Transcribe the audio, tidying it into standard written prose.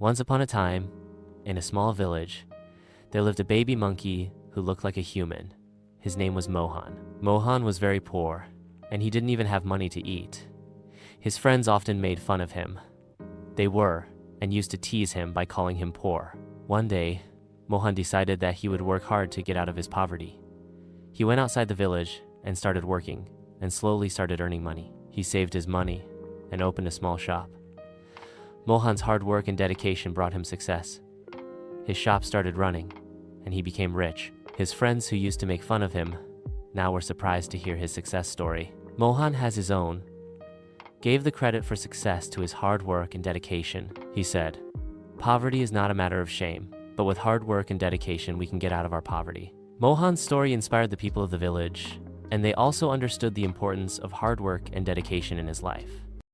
Once upon a time, in a small village, there lived a baby monkey who looked like a human. His name was Mohan. Mohan was very poor, and he didn't even have money to eat. His friends often made fun of him. They were, and used to tease him by calling him poor. One day, Mohan decided that he would work hard to get out of his poverty. He went outside the village and started working, and slowly started earning money. He saved his money and opened a small shop. Mohan's hard work and dedication brought him success. His shop started running, and he became rich. His friends who used to make fun of him now were surprised to hear his success story. Mohan has his own, gave the credit for success to his hard work and dedication. He said, "Poverty is not a matter of shame, but with hard work and dedication we can get out of our poverty." Mohan's story inspired the people of the village, and they also understood the importance of hard work and dedication in his life.